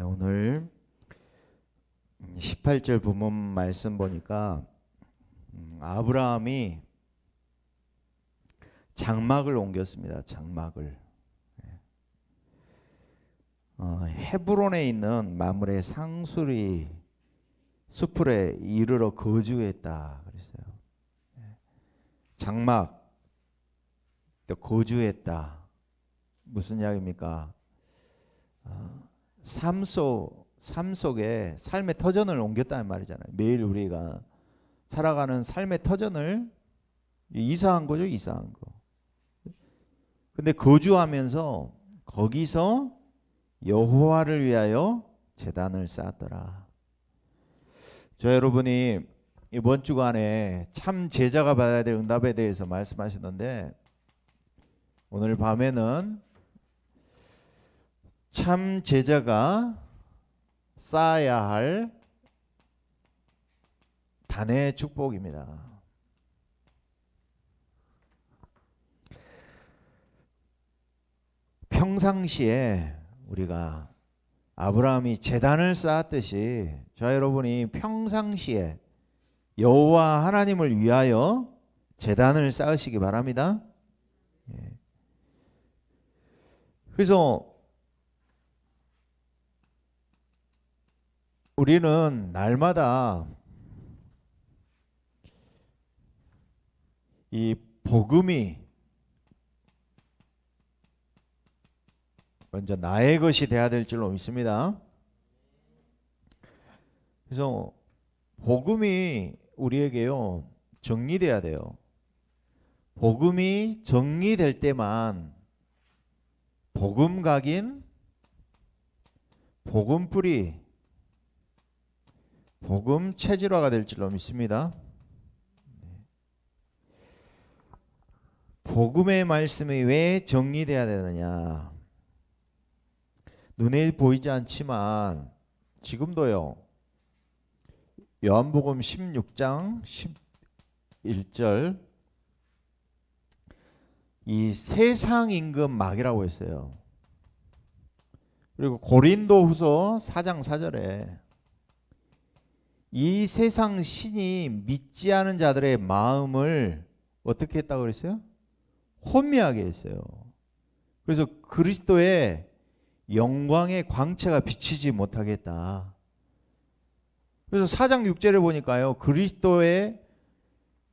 오늘 18절 본문 말씀 보니까 아브라함이 장막을 옮겼습니다. 장막을. 헤브론에 있는 마므레 상수리 수풀에 이르러 거주했다 그랬어요. 장막 또 거주했다. 무슨 이야기입니까? 삶 속에 삶의 터전을 옮겼다는 말이잖아요. 매일 우리가 살아가는 삶의 터전을 이사한 거죠. 이사한 거. 근데 거주하면서 거기서 여호와를 위하여 제단을 쌓았더라. 저 여러분이 이번 주간에 참 제자가 받아야 될 응답에 대해서 말씀하시는데, 오늘 밤에는 참 제자가 쌓아야 할 단의 축복입니다. 평상시에 우리가 아브라함이 제단을 쌓았듯이 저 여러분이 평상시에 여호와 하나님을 위하여 제단을 쌓으시기 바랍니다. 그래서 우리는 날마다 이 복음이 먼저 나의 것이 되어야 될 줄로 믿습니다. 그래서 복음이 우리에게요 정리돼야 돼요. 복음이 정리될 때만 복음 각인, 복음 뿌리, 복음 체질화가 될 줄로 믿습니다. 복음의 말씀이 왜 정리돼야 되느냐? 눈에 보이지 않지만 지금도요, 요한복음 16장 11절 이 세상 임금막이라고 했어요. 그리고 고린도후서 4장 4절에 이 세상 신이 믿지 않은 자들의 마음을 어떻게 했다고 그랬어요? 혼미하게 했어요. 그래서 그리스도의 영광의 광채가 비치지 못하게 했다. 그래서 4장 6절에 보니까요, 그리스도의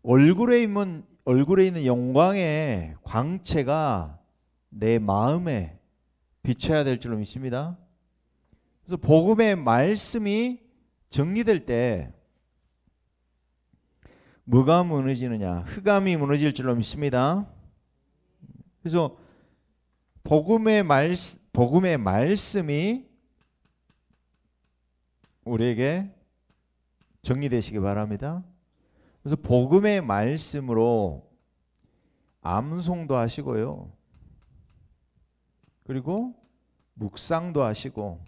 얼굴에 있는 영광의 광채가 내 마음에 비쳐야 될 줄로 믿습니다. 그래서 복음의 말씀이 정리될 때 뭐가 무너지느냐? 흑암이 무너질 줄로 믿습니다. 그래서 복음의 말씀이 우리에게 정리되시기 바랍니다. 그래서 복음의 말씀으로 암송도 하시고요, 그리고 묵상도 하시고,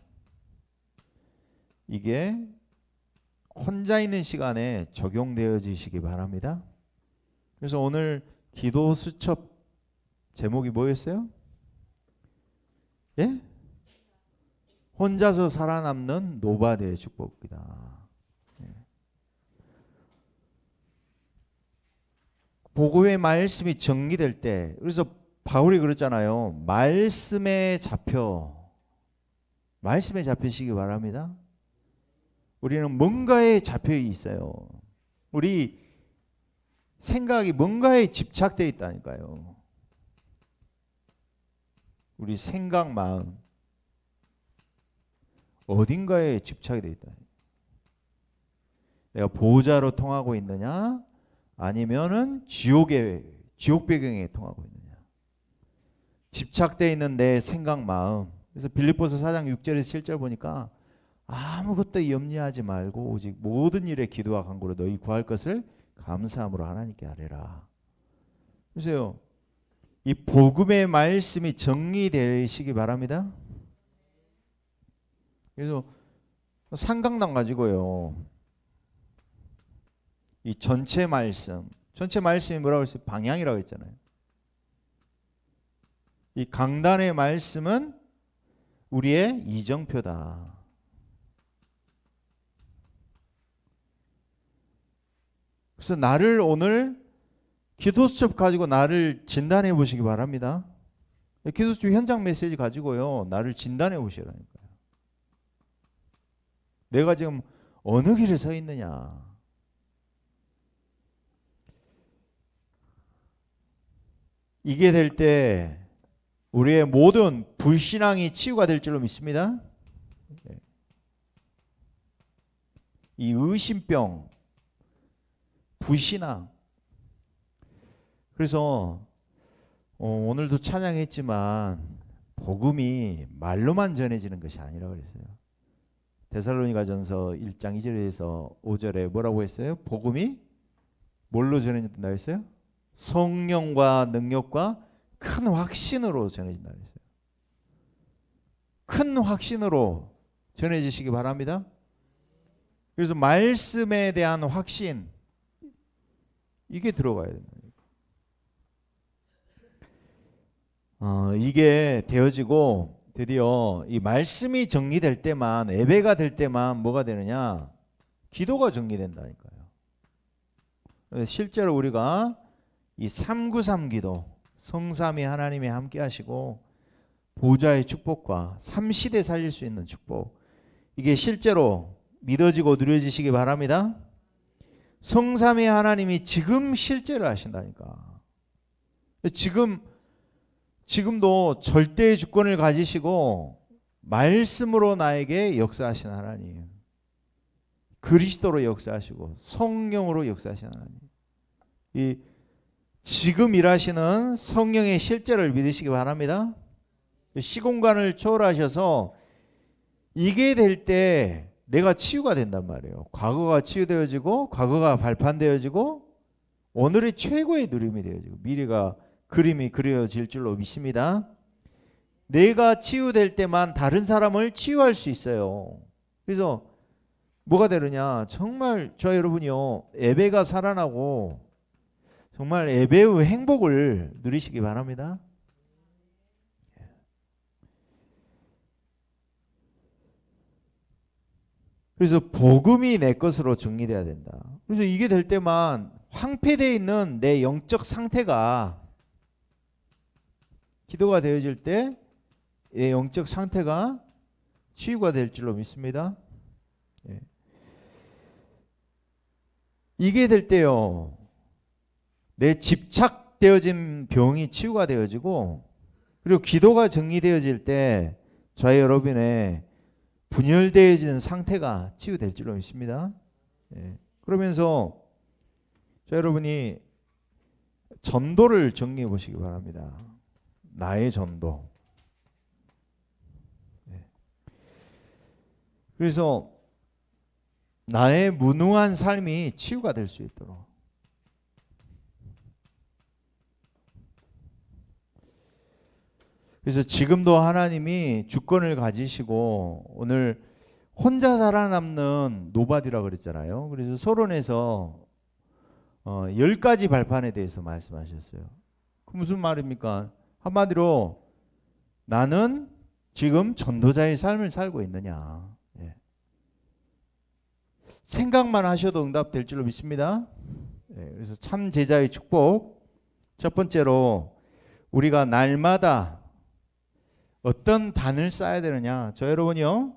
이게 혼자 있는 시간에 적용되어지시기 바랍니다. 그래서 오늘 기도 수첩 제목이 뭐였어요? 예? 혼자서 살아남는 노바데의 축복이다. 복음의 말씀이 정리될 때, 그래서 바울이 그랬잖아요. 말씀에 잡히시기 바랍니다. 우리는 뭔가에 잡혀 있어요. 우리 생각이 뭔가에 집착되어 있다니까요. 우리 생각, 마음 어딘가에 집착이 되어 있다. 내가 보호자로 통하고 있느냐, 아니면은 지옥 배경에 통하고 있느냐. 집착되어 있는 내 생각, 마음. 그래서 빌립보서 4장 6절에서 7절 보니까 아무것도 염려하지 말고 오직 모든 일에 기도와 간구로 너희 구할 것을 감사함으로 하나님께 아뢰라. 그래서요, 이 복음의 말씀이 정리되시기 바랍니다. 그래서 삼강당 가지고요, 이 전체 말씀이 뭐라고 했어요? 방향이라고 했잖아요. 이 강단의 말씀은 우리의 이정표다. 그래서 나를 오늘 기도 수첩 가지고 나를 진단해 보시기 바랍니다. 기도 수첩 현장 메시지 가지고요. 나를 진단해 보시라니까요. 내가 지금 어느 길에 서 있느냐. 이게 될 때 우리의 모든 불신앙이 치유가 될 줄로 믿습니다. 이 의심병, 불신앙. 그래서 오늘도 찬양했지만 복음이 말로만 전해지는 것이 아니라 그랬어요. 데살로니가전서 1장 2절에서 5절에 뭐라고 했어요? 복음이 뭘로 전해진다 했어요? 성령과 능력과 큰 확신으로 전해진다 했어요. 큰 확신으로 전해지시기 바랍니다. 그래서 말씀에 대한 확신, 이게 들어가야 됩니다. 이게 되어지고 드디어 이 말씀이 정리될 때만, 예배가 될 때만 뭐가 되느냐? 기도가 정리된다니까요. 실제로 우리가 이 393 기도, 성삼위 하나님이 함께 하시고 보좌의 축복과 삼시대 살릴 수 있는 축복, 이게 실제로 믿어지고 누려지시기 바랍니다. 성삼위 하나님이 지금 실제를 하신다니까. 지금도 절대의 주권을 가지시고 말씀으로 나에게 역사하신 하나님, 그리스도로 역사하시고 성령으로 역사하신 하나님, 이 지금 일하시는 성령의 실제를 믿으시기 바랍니다. 시공간을 초월하셔서 이게 될 때 내가 치유가 된단 말이에요. 과거가 치유되어지고 과거가 발판되어지고 오늘의 최고의 누림이 되어지고 미래가 그림이 그려질 줄로 믿습니다. 내가 치유될 때만 다른 사람을 치유할 수 있어요. 그래서 뭐가 되느냐, 정말 저 여러분이요, 예배가 살아나고 정말 예배의 행복을 누리시기 바랍니다. 그래서 복음이 내 것으로 정리돼야 된다. 그래서 이게 될 때만 황폐되어 있는 내 영적 상태가, 기도가 되어질 때 내 영적 상태가 치유가 될 줄로 믿습니다. 이게 될 때요, 내 집착되어진 병이 치유가 되어지고, 그리고 기도가 정리되어질 때 저희 여러분의 분열되어지는 상태가 치유될 줄로 믿습니다. 그러면서 저 여러분이 전도를 정리해 보시기 바랍니다. 나의 전도. 그래서 나의 무능한 삶이 치유가 될 수 있도록. 그래서 지금도 하나님이 주권을 가지시고 오늘 혼자 살아남는 노바디라 그랬잖아요. 그래서 서론에서 10가지 발판에 대해서 말씀하셨어요. 그 무슨 말입니까? 한마디로 나는 지금 전도자의 삶을 살고 있느냐. 생각만 하셔도 응답될 줄로 믿습니다. 그래서 참 제자의 축복. 첫 번째로 우리가 날마다 어떤 단을 쌓아야 되느냐. 저 여러분이요,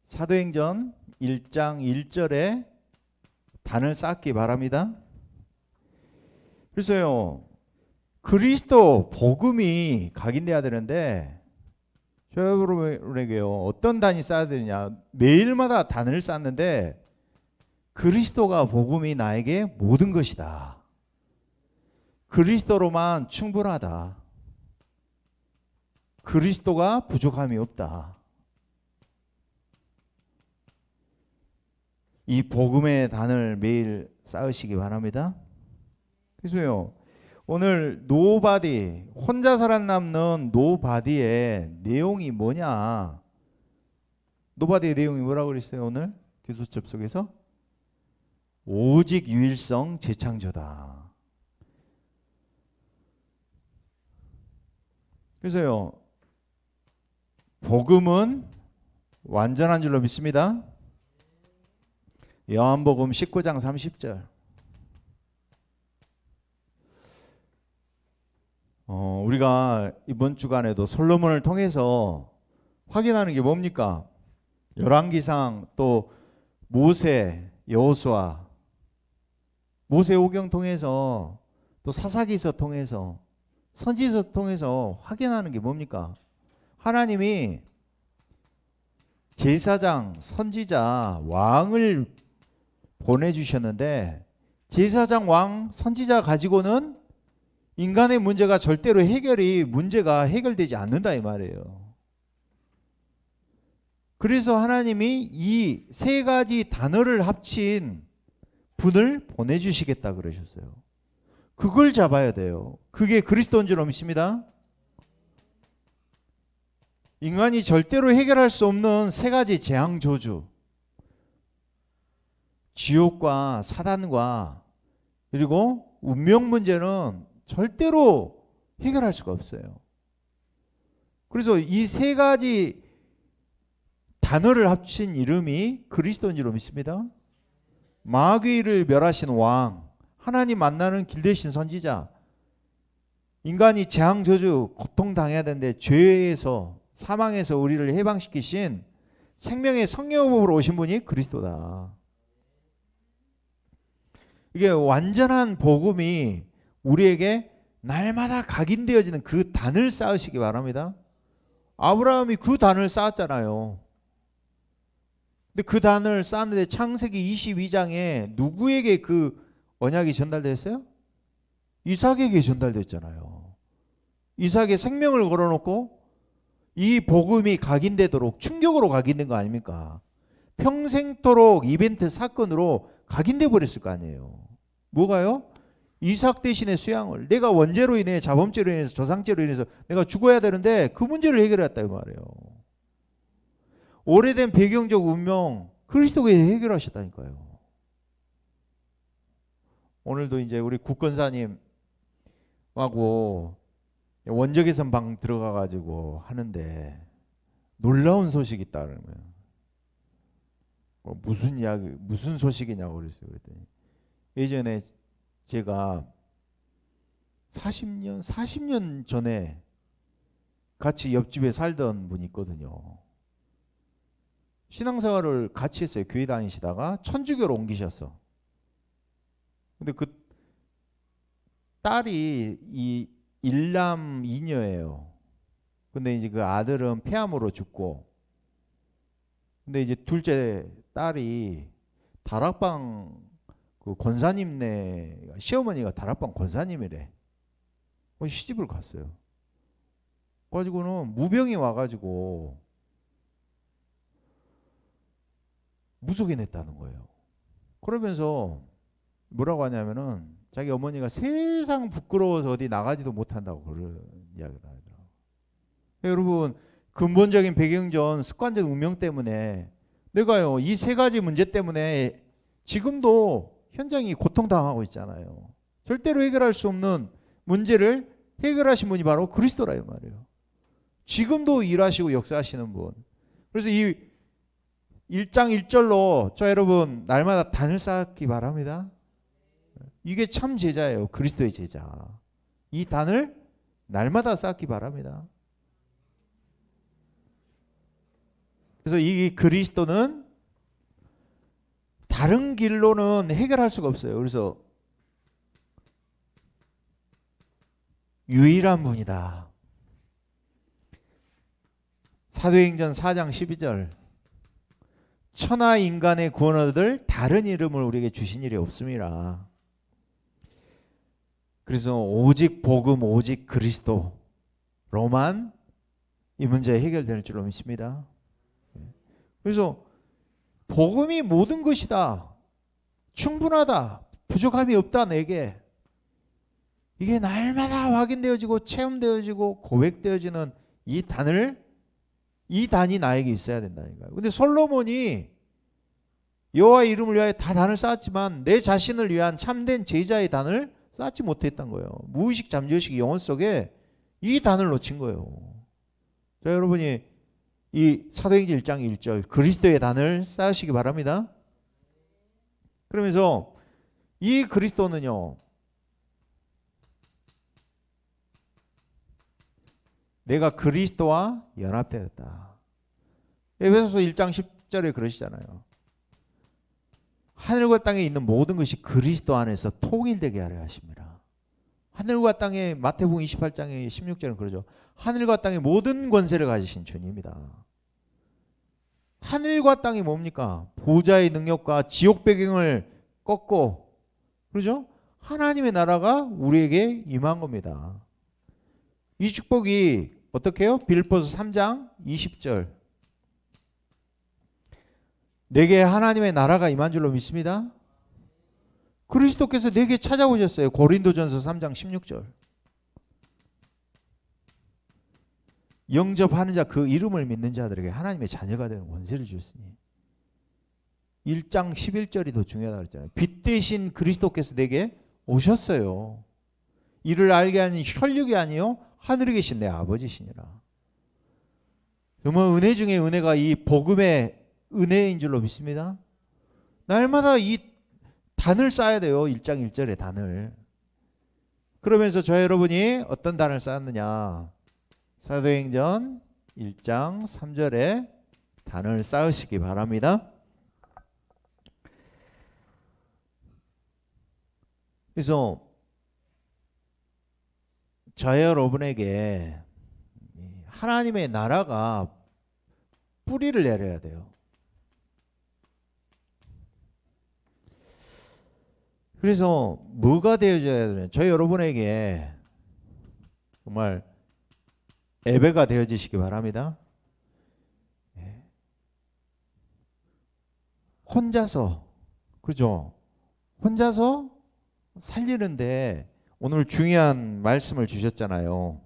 사도행전 1장 1절에 단을 쌓기 바랍니다. 그래서요, 그리스도 복음이 각인돼야 되는데 저 여러분에게요, 어떤 단이 쌓아야 되느냐. 매일마다 단을 쌓는데 그리스도가 복음이 나에게 모든 것이다. 그리스도로만 충분하다. 그리스도가 부족함이 없다. 이 복음의 단을 매일 쌓으시기 바랍니다. 그래서요, 오늘 노바디, 혼자 살아남는 노바디의 내용이 뭐냐. 노바디의 내용이 뭐라고 그랬어요? 오늘 기도 접속에서 오직 유일성 재창조다. 그래서요, 복음은 완전한 줄로 믿습니다. 요한복음 19장 30절. 우리가 이번 주간에도 솔로몬을 통해서 확인하는 게 뭡니까? 열왕기상, 또 모세, 여호수아, 모세오경 통해서, 또 사사기서 통해서, 선지서 통해서 확인하는 게 뭡니까? 하나님이 제사장, 선지자, 왕을 보내주셨는데 제사장, 왕, 선지자 가지고는 인간의 문제가 절대로 문제가 해결되지 않는다 이 말이에요. 그래서 하나님이 이 세 가지 단어를 합친 분을 보내주시겠다 그러셨어요. 그걸 잡아야 돼요. 그게 그리스도인 줄 믿습니다. 인간이 절대로 해결할 수 없는 세 가지 재앙 저주, 지옥과 사단과 그리고 운명 문제는 절대로 해결할 수가 없어요. 그래서 이 세 가지 단어를 합친 이름이 그리스도인 줄 믿습니다. 마귀를 멸하신 왕, 하나님 만나는 길 되신 선지자, 인간이 재앙 저주 고통당해야 되는데 죄에서 사망에서 우리를 해방시키신 생명의 성령으로 오신 분이 그리스도다. 이게 완전한 복음이 우리에게 날마다 각인되어지는 그 단을 쌓으시기 바랍니다. 아브라함이 그 단을 쌓았잖아요. 근데 그 단을 쌓았는데 창세기 22장에 누구에게 그 언약이 전달됐어요? 이삭에게 전달됐잖아요. 이삭의 생명을 걸어놓고 이 복음이 각인되도록 충격으로 각인된 거 아닙니까? 평생토록 이벤트 사건으로 각인돼 버렸을 거 아니에요. 뭐가요? 이삭 대신의 수양을, 내가 원죄로 인해, 자범죄로 인해서, 조상죄로 인해서 내가 죽어야 되는데 그 문제를 해결했다 이 말이에요. 오래된 배경적 운명 그리스도가 해결하셨다니까요. 오늘도 이제 우리 국건사님하고 원적 개선 방 들어가 가지고 하는데 놀라운 소식이 있다 그러면 무슨 이야기, 무슨 소식이냐고 그랬어요. 그랬더니 예전에 제가 40년 전에 같이 옆집에 살던 분이 있거든요. 신앙생활을 같이 했어요. 교회 다니시다가 천주교로 옮기셨어. 근데 그 딸이 이 일남 이녀예요. 근데 이제 그 아들은 폐암으로 죽고, 근데 이제 둘째 딸이 다락방 그 권사님네 시어머니가 다락방 권사님이래. 시집을 갔어요. 가지고는 무병이 와가지고 무속인했다는 거예요. 그러면서 뭐라고 하냐면은 자기 어머니가 세상 부끄러워서 어디 나가지도 못한다고 그런 이야기를 하더라고요. 여러분, 근본적인 배경전 습관적 운명 때문에 내가요 이 세 가지 문제 때문에 지금도 현장이 고통당하고 있잖아요. 절대로 해결할 수 없는 문제를 해결하신 분이 바로 그리스도라 이 말이에요. 지금도 일하시고 역사하시는 분. 그래서 이 1장 1절로 저 여러분 날마다 단을 쌓기 바랍니다. 이게 참 제자예요. 그리스도의 제자. 이 단을 날마다 쌓기 바랍니다. 그래서 이 그리스도는 다른 길로는 해결할 수가 없어요. 그래서 유일한 분이다. 사도행전 4장 12절 천하 인간의 구원을 얻을 다른 이름을 우리에게 주신 일이 없습니다. 그래서 오직 복음, 오직 그리스도로만 이 문제 해결될 줄로 믿습니다. 그래서 복음이 모든 것이다. 충분하다. 부족함이 없다 내게. 이게 날마다 확인되어지고 체험되어지고 고백되어지는 이 단이 나에게 있어야 된다니까요. 근데 솔로몬이 여호와의 이름을 위하여 다 단을 쌓았지만 내 자신을 위한 참된 제자의 단을 쌓지 못했던 거예요. 무의식 잠재의식 영혼 속에 이 단을 놓친 거예요. 자, 여러분이 이 사도행전 1장 1절 그리스도의 단을 쌓으시기 바랍니다. 그러면서 이 그리스도는요, 내가 그리스도와 연합되었다. 에베소서 1장 10절에 그러시잖아요. 하늘과 땅에 있는 모든 것이 그리스도 안에서 통일되게 하려 하십니다. 하늘과 땅에, 마태복음 28장의 16절은 그러죠. 하늘과 땅의 모든 권세를 가지신 주님이다. 하늘과 땅이 뭡니까? 보좌의 능력과 지옥 배경을 꺾고, 그러죠? 하나님의 나라가 우리에게 임한 겁니다. 이 축복이 어떻게 해요? 빌립보서 3장 20절. 내게 하나님의 나라가 임한 줄로 믿습니다. 그리스도께서 내게 찾아오셨어요. 고린도전서 3장 16절. 영접하는 자, 그 이름을 믿는 자들에게 하나님의 자녀가 되는 권세를 주셨으니. 1장 11절이 더 중요하다고 그랬잖아요. 빛 대신 그리스도께서 내게 오셨어요. 이를 알게 하는 혈육이 아니요 하늘에 계신 내 아버지시니라. 그러면 은혜 중에 은혜가 이 복음의 은혜인 줄로 믿습니다. 날마다 이 단을 쌓아야 돼요. 1장 1절에 단을. 그러면서 저 여러분이 어떤 단을 쌓았느냐. 사도행전 1장 3절에 단을 쌓으시기 바랍니다. 그래서 저 여러분에게 하나님의 나라가 뿌리를 내려야 돼요. 그래서 뭐가 되어져야 되냐? 저 여러분에게 정말 예배가 되어지시기 바랍니다. 혼자서, 그죠? 혼자서 살리는데 오늘 중요한 말씀을 주셨잖아요.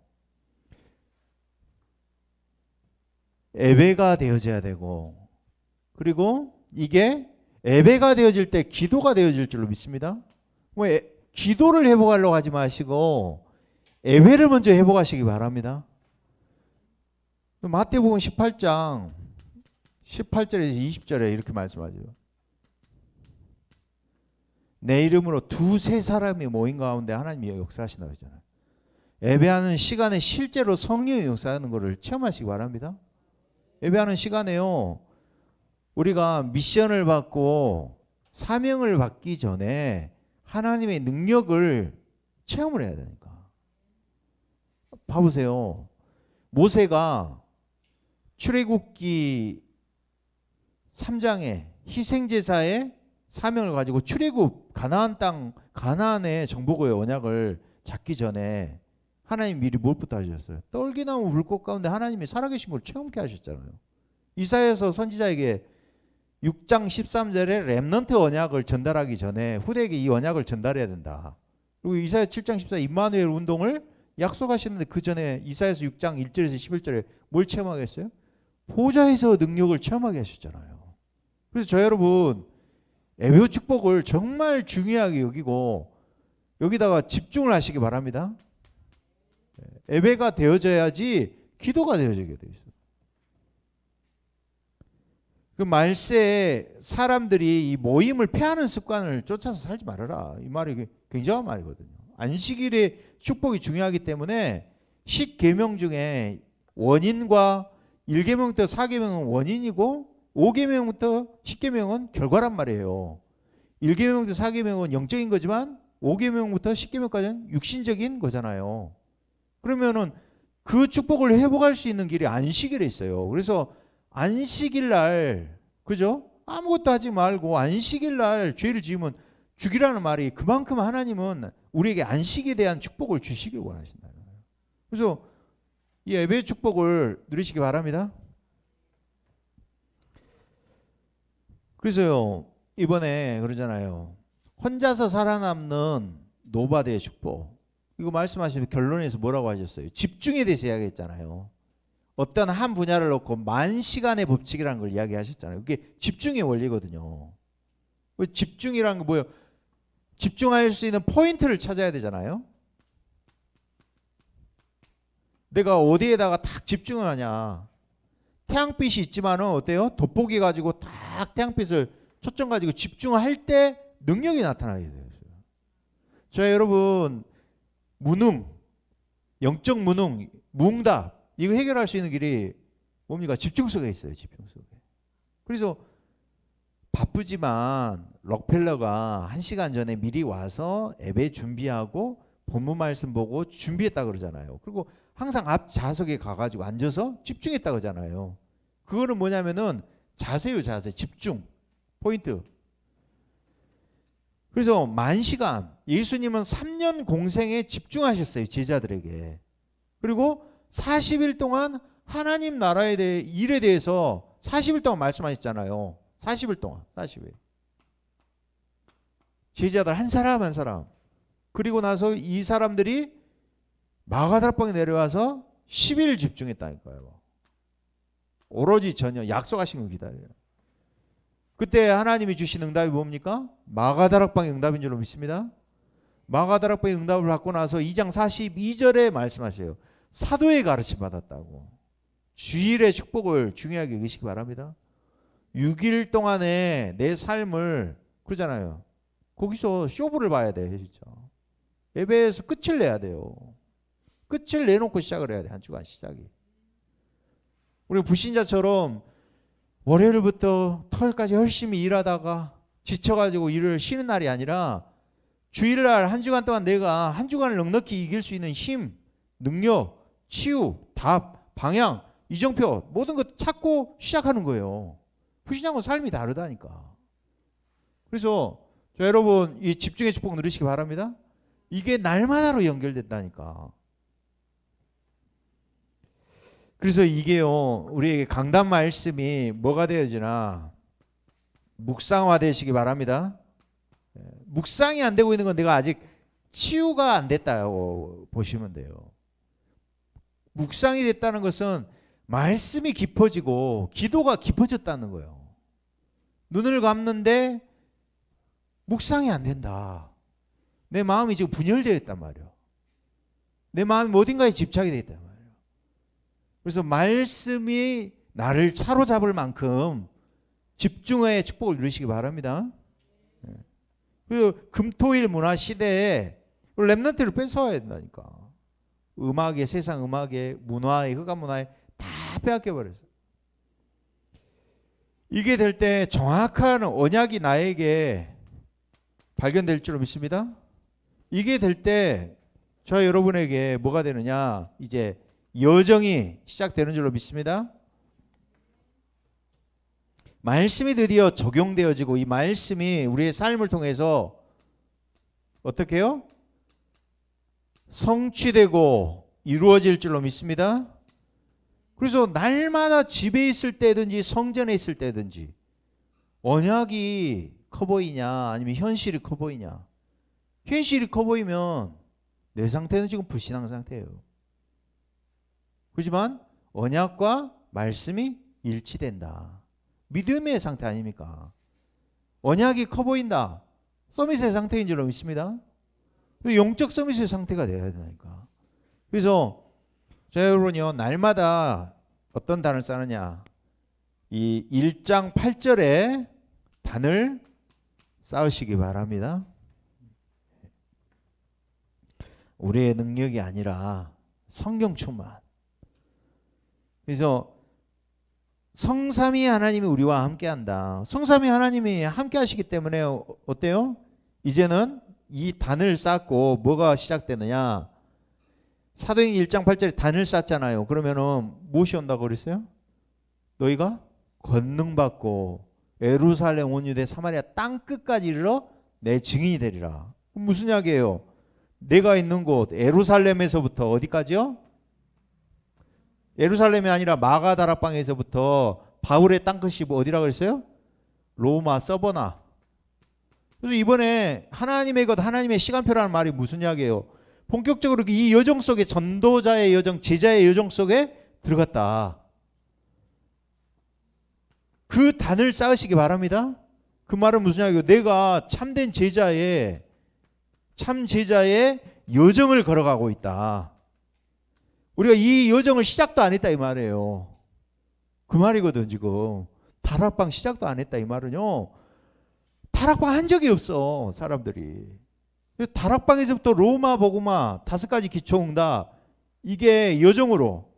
예배가 되어져야 되고, 그리고 이게 예배가 되어질 때 기도가 되어질 줄로 믿습니다. 기도를 회복하려고 하지 마시고 예배를 먼저 회복하시기 바랍니다. 마태복음 18장 18절에서 20절에 이렇게 말씀하죠. 내 이름으로 두세 사람이 모인 가운데 하나님이 역사하신다고 했잖아요. 예배하는 시간에 실제로 성령이 역사하는 것을 체험하시기 바랍니다. 예배하는 시간에요, 우리가 미션을 받고 사명을 받기 전에 하나님의 능력을 체험을 해야 되니까. 봐보세요. 모세가 출애굽기 3장에 희생제사의 사명을 가지고 출애굽 가나안 땅, 가나안의 정복의 언약을 잡기 전에 하나님 미리 무엇부터 하셨어요? 떨기나무 불꽃 가운데 하나님이 살아계신 걸 체험케 하셨잖아요. 이사야서 선지자에게 6장 13절에 렘넌트 언약을 전달하기 전에 후대에게 이 언약을 전달해야 된다. 그리고 이사야 7장 14 임마누엘 운동을 약속하시는데 그 전에 이사야서 6장 1절에서 11절에 뭘 체험하겠어요? 보좌에서 능력을 체험하게 하셨잖아요. 그래서 저 여러분 예배 축복을 정말 중요하게 여기고 여기다가 집중을 하시기 바랍니다. 예배가 되어져야지 기도가 되어지게 돼 있어요. 그 말세에 사람들이 이 모임을 패하는 습관을 쫓아서 살지 말아라. 이 말이 굉장한 말이거든요. 안식일의 축복이 중요하기 때문에 10계명 중에 원인과 1계명부터 4계명은 원인이고 5계명부터 10계명은 결과란 말이에요. 1계명부터 4계명은 영적인 거지만 5계명부터 10계명까지는 육신적인 거잖아요. 그러면은 그 축복을 회복할 수 있는 길이 안식일에 있어요. 그래서 안식일 날, 그죠? 아무것도 하지 말고 안식일 날 죄를 지으면 죽이라는 말이 그만큼 하나님은 우리에게 안식에 대한 축복을 주시길 원하신다. 그래서 이 예배의 축복을 누리시기 바랍니다. 그래서요, 이번에 그러잖아요. 혼자서 살아남는 노바드의 축복. 이거 말씀하시면 결론에서 뭐라고 하셨어요? 집중에 대해서 이야기했잖아요. 어떤 한 분야를 놓고 만시간의 법칙이라는 걸 이야기하셨잖아요. 그게 집중의 원리거든요. 집중이라는 게 뭐예요? 집중할 수 있는 포인트를 찾아야 되잖아요. 내가 어디에다가 딱 집중을 하냐. 태양빛이 있지만은 어때요? 돋보기 가지고 딱 태양빛을 초점 가지고 집중할 때 능력이 나타나게 돼요. 자, 여러분, 무능, 영적 무능, 무응답, 이거 해결할 수 있는 길이 뭡니까? 집중 속에 있어요. 집중 속에. 그래서 바쁘지만 록펠러가 1시간 전에 미리 와서 예배 준비하고 본문 말씀 보고 준비했다 그러잖아요. 그리고 항상 앞 좌석에 가가지고 앉아서 집중했다 그러잖아요. 그거는 뭐냐면은 자세요. 자세. 집중. 포인트. 그래서 10,000시간, 예수님은 3년 공생에 집중하셨어요. 제자들에게. 그리고 40일 동안 하나님 나라에 대해 일에 대해서 40일 동안 말씀하셨잖아요. 40일 동안. 40일. 제자들 한 사람 한 사람. 그리고 나서 이 사람들이 마가다락방에 내려와서 10일 집중했다니까요. 오로지 전혀 약속하신 걸 기다려요. 그때 하나님이 주신 응답이 뭡니까? 마가다락방의 응답인 줄로 믿습니다. 마가다락방의 응답을 받고 나서 2장 42절에 말씀하셔요. 사도의 가르침 받았다고. 주일의 축복을 중요하게 여기시기 바랍니다. 6일 동안에 내 삶을, 그러잖아요. 거기서 쇼부를 봐야 돼. 진짜. 예배에서 끝을 내야 돼요. 끝을 내놓고 시작을 해야 돼. 한 주간 시작이. 우리 불신자처럼 월요일부터 토요일까지 열심히 일하다가 지쳐가지고 일을 쉬는 날이 아니라 주일날 한 주간 동안 내가 한 주간을 넉넉히 이길 수 있는 힘, 능력, 치유, 답, 방향, 이정표 모든 것 찾고 시작하는 거예요. 불신자하고 삶이 다르다니까. 그래서 여러분 이 집중의 축복 누리시기 바랍니다. 이게 날마다로 연결된다니까. 그래서 이게요, 우리에게 강단 말씀이 뭐가 되어지나 묵상화 되시기 바랍니다. 묵상이 안 되고 있는 건 내가 아직 치유가 안 됐다고 보시면 돼요. 묵상이 됐다는 것은 말씀이 깊어지고 기도가 깊어졌다는 거예요. 눈을 감는데 묵상이 안 된다. 내 마음이 지금 분열되어 있단 말이에요. 내 마음이 어딘가에 집착이 되어 있단 말이에요. 그래서 말씀이 나를 사로잡을 만큼 집중의 축복을 누리시기 바랍니다. 그리고 금토일 문화 시대에 렘넌트를 뺏어와야 된다니까. 음악에, 세상 음악에, 문화에, 흑암 문화에 다 빼앗겨 버렸어요. 이게 될 때 정확한 언약이 나에게 발견될 줄로 믿습니다. 이게 될 때 저 여러분에게 뭐가 되느냐, 이제 여정이 시작되는 줄로 믿습니다. 말씀이 드디어 적용되어지고 이 말씀이 우리의 삶을 통해서 어떻게 해요? 성취되고 이루어질 줄로 믿습니다. 그래서 날마다 집에 있을 때든지 성전에 있을 때든지 언약이 커 보이냐 아니면 현실이 커 보이냐. 현실이 커 보이면 내 상태는 지금 불신앙 상태예요. 그렇지만 언약과 말씀이 일치된다. 믿음의 상태 아닙니까? 언약이 커 보인다. 서밋의 상태인 줄로 믿습니다. 영적 서밋의 상태가 돼야 되니까. 그래서 자 여러분요, 날마다 어떤 단을 쌓느냐, 이 1장 8절에 단을 쌓으시기 바랍니다. 우리의 능력이 아니라 성경 충만. 그래서 성삼위 하나님이 우리와 함께한다. 성삼위 하나님이 함께하시기 때문에 어때요? 이제는 이 단을 쌓고 뭐가 시작되느냐? 사도행전 1장 8절에 단을 쌓잖아요. 그러면은 무엇이 온다고 그랬어요? 너희가 권능 받고 예루살렘 온 유대 사마리아 땅 끝까지 이르러 내 증인이 되리라. 무슨 이야기예요? 내가 있는 곳 예루살렘에서부터 어디까지요? 예루살렘이 아니라 마가다락방에서부터 바울의 땅끝이 어디라고 그랬어요? 로마 서버나. 그래서 이번에 하나님의 것, 하나님의 시간표라는 말이 무슨 이야기예요? 본격적으로 이 여정 속에, 전도자의 여정, 제자의 여정 속에 들어갔다. 그 단을 쌓으시기 바랍니다. 그 말은 무슨 이야기예요? 내가 참된 제자의, 참 제자의 여정을 걸어가고 있다. 우리가 이 여정을 시작도 안 했다 이 말이에요. 그 말이거든. 지금 다락방 시작도 안 했다 이 말은요, 다락방 한 적이 없어 사람들이. 그래서 다락방에서부터 로마 복음화 5가지 기초응답 이게 여정으로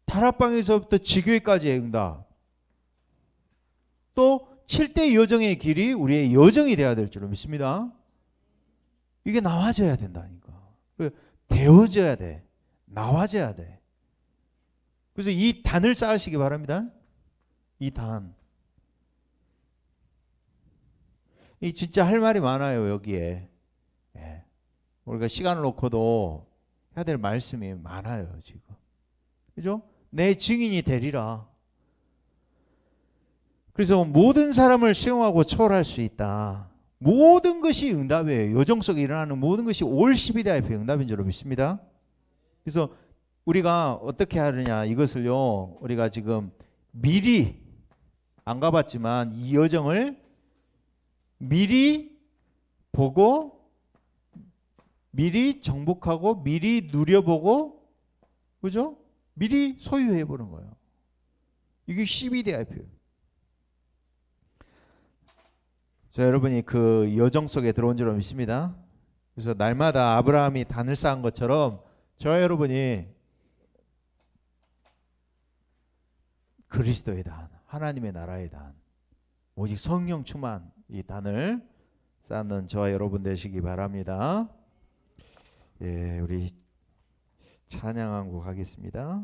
다락방에서부터 지교회까지의 응답 또 7대 여정의 길이 우리의 여정이 되어야 될 줄로 믿습니다. 이게 나와져야 된다니까. 되어져야 돼. 나와져야 돼. 그래서 이 단을 쌓으시기 바랍니다. 이 단. 이 진짜 할 말이 많아요 여기에. 예. 우리가 시간을 놓고도 해야 될 말씀이 많아요 지금. 그죠? 내 증인이 되리라. 그래서 모든 사람을 수용하고 초월할 수 있다. 모든 것이 응답이에요. 여정 속에 일어나는 모든 것이 올 12대의 응답인 줄로 믿습니다. 그래서 우리가 어떻게 하느냐 이것을요. 우리가 지금 미리 안 가봤지만 이 여정을 미리 보고 미리 정복하고 미리 누려보고 그죠? 미리 소유해 보는 거예요. 이게 12대의 표. 자, 여러분이 그 여정 속에 들어온 줄 믿습니다. 그래서 날마다 아브라함이 단을 쌓은 것처럼 저와 여러분이 그리스도의 단, 하나님의 나라의 단, 오직 성령 충만 이 단을 쌓는 저와 여러분 되시기 바랍니다. 예, 우리 찬양 한 곡 하겠습니다.